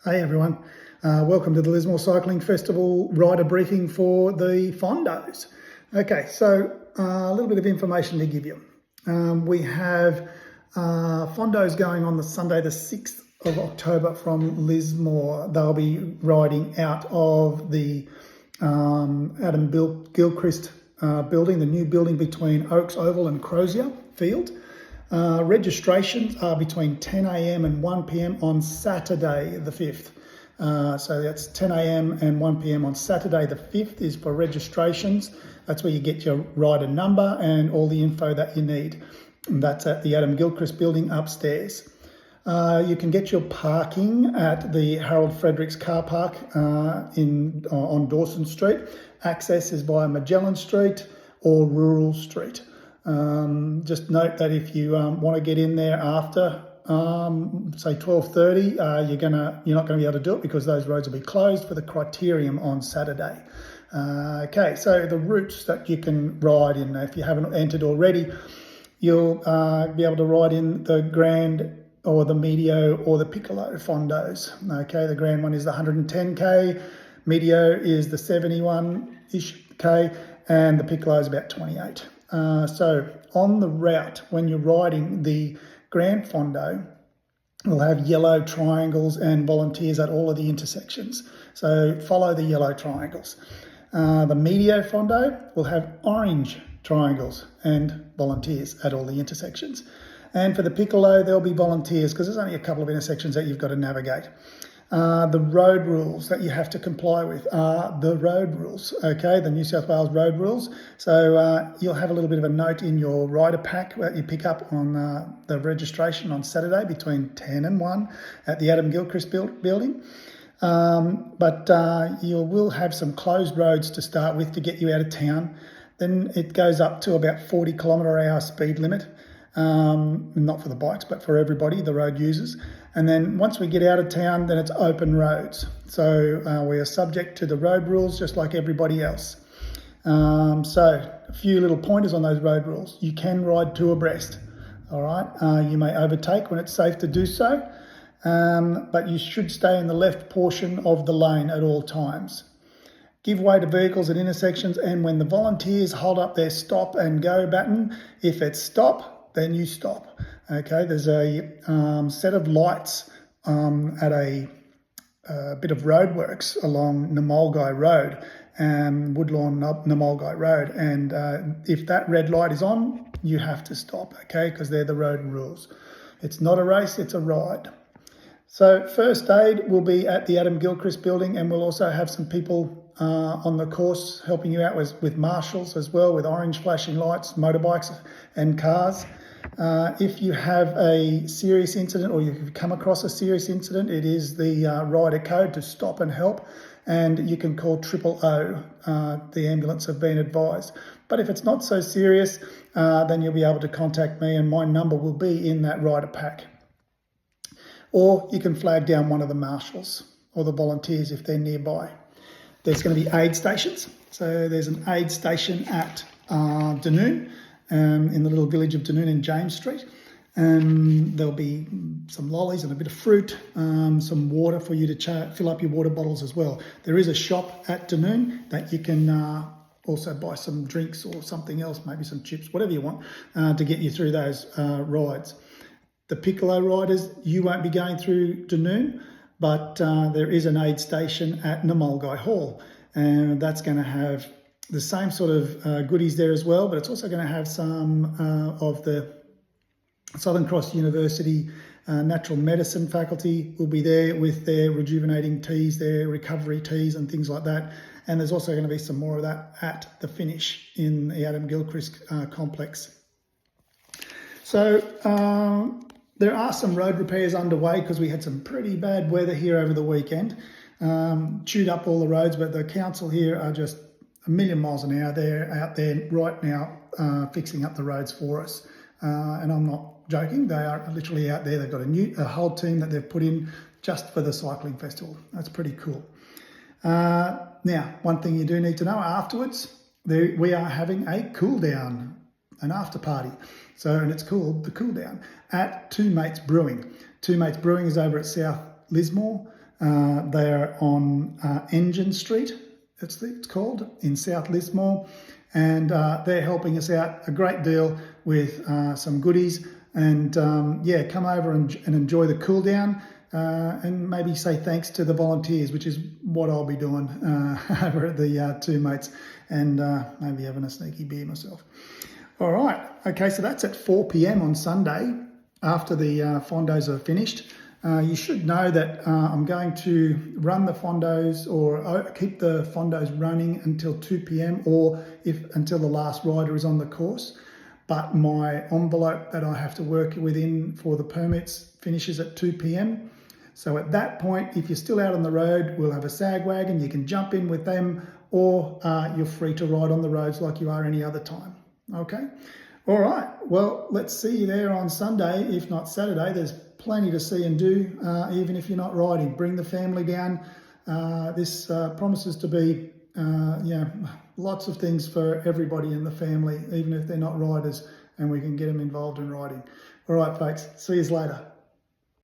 Hey everyone, welcome to the Lismore Cycling Festival rider briefing for the Fondos. Okay, so a little bit of information to give you. We have Fondos going on the Sunday the 6th of October from Lismore. They'll be riding out of the Adam Gilchrist building, the new building between Oaks Oval and Crozier Field. Registrations are between 10 a.m. and 1 p.m. on Saturday the 5th. So that's 10 a.m. and 1 p.m. on Saturday the 5th is for registrations. That's where you get your rider number and all the info that you need. And that's at the Adam Gilchrist building upstairs. You can get your parking at the Harold Fredericks car park on Dawson Street. Access is via Magellan Street or Rural Street. Just note that if you want to get in there after say 12:30, you're not going to be able to do it because those roads will be closed for the criterium on Saturday. Okay, so the routes that you can ride in, if you haven't entered already, you'll be able to ride in the Grand or the Medio or the Piccolo Fondos. Okay, the Grand one is the 110k, Medio is the 71-ish k, and the Piccolo is about 28. So on the route, when you're riding the Grand Fondo, we'll have yellow triangles and volunteers at all of the intersections. So follow the yellow triangles. The Medio Fondo will have orange triangles and volunteers at all the intersections. And for the Piccolo, there'll be volunteers because there's only a couple of intersections that you've got to navigate. The road rules that you have to comply with are the road rules, okay, the New South Wales road rules. So you'll have a little bit of a note in your rider pack that you pick up on the registration on Saturday between 10 and 1 at the Adam Gilchrist building. But you will have some closed roads to start with to get you out of town. Then it goes up to about 40 km/h speed limit. Not for the bikes, but for everybody, the road users. And then once we get out of town, then it's open roads. So we are subject to the road rules just like everybody else. So a few little pointers on those road rules. You can ride two abreast, all right? You may overtake when it's safe to do so, but you should stay in the left portion of the lane at all times. Give way to vehicles at intersections, and when the volunteers hold up their stop and go button, if it's stop, then you stop. Okay, there's a set of lights at a bit of roadworks along Namolgai Road, Woodlawn Namolgai Road, and if that red light is on, you have to stop, okay, because they're the road rules. It's not a race, it's a ride. So first aid will be at the Adam Gilchrist building, and we'll also have some people on the course helping you out with marshals as well, with orange flashing lights, motorbikes and cars. If you have a serious incident or you've come across a serious incident, it is the rider code to stop and help, and you can call 000. The ambulance have been advised. But if it's not so serious, then you'll be able to contact me, and my number will be in that rider pack. Or you can flag down one of the marshals or the volunteers if they're nearby. There's going to be aid stations. So there's an aid station at Dunoon, in the little village of Dunoon in James Street. There'll be some lollies and a bit of fruit, some water for you to fill up your water bottles as well. There is a shop at Dunoon that you can also buy some drinks or something else, maybe some chips, whatever you want, to get you through those rides. The Piccolo riders, you won't be going through Dunoon, but there is an aid station at Namolgai Hall, and that's going to have the same sort of goodies there as well, but it's also going to have some of the Southern Cross University natural medicine faculty will be there with their rejuvenating teas, their recovery teas and things like that. And there's also going to be some more of that at the finish in the Adam Gilchrist complex. So there are some road repairs underway because we had some pretty bad weather here over the weekend. Chewed up all the roads, but the council here are just a million miles an hour. They're out there right now fixing up the roads for us. And I'm not joking, they are literally out there. They've got a whole team that they've put in just for the cycling festival. That's pretty cool. Now, one thing you do need to know afterwards, we are having a cool down, an after party. So, and it's called the Cool Down at Two Mates Brewing. Two Mates Brewing is over at South Lismore. They're on Engine Street, it's called, in South Lismore. And they're helping us out a great deal with some goodies. And yeah, come over and enjoy the cool down and maybe say thanks to the volunteers, which is what I'll be doing over at the Two Mates, and maybe having a sneaky beer myself. All right, okay, so that's at 4 p.m. on Sunday after the Fondos are finished. You should know that I'm going to run the Fondos, or keep the Fondos running until 2 p.m. or until the last rider is on the course. But my envelope that I have to work within for the permits finishes at 2 p.m. So at that point, if you're still out on the road, we'll have a sag wagon. You can jump in with them, or you're free to ride on the roads like you are any other time. Okay? All right. Well, let's see you there on Sunday, if not Saturday. There's plenty to see and do, even if you're not riding. Bring the family down. This promises to be, lots of things for everybody in the family, even if they're not riders, and we can get them involved in riding. All right, folks. See you later.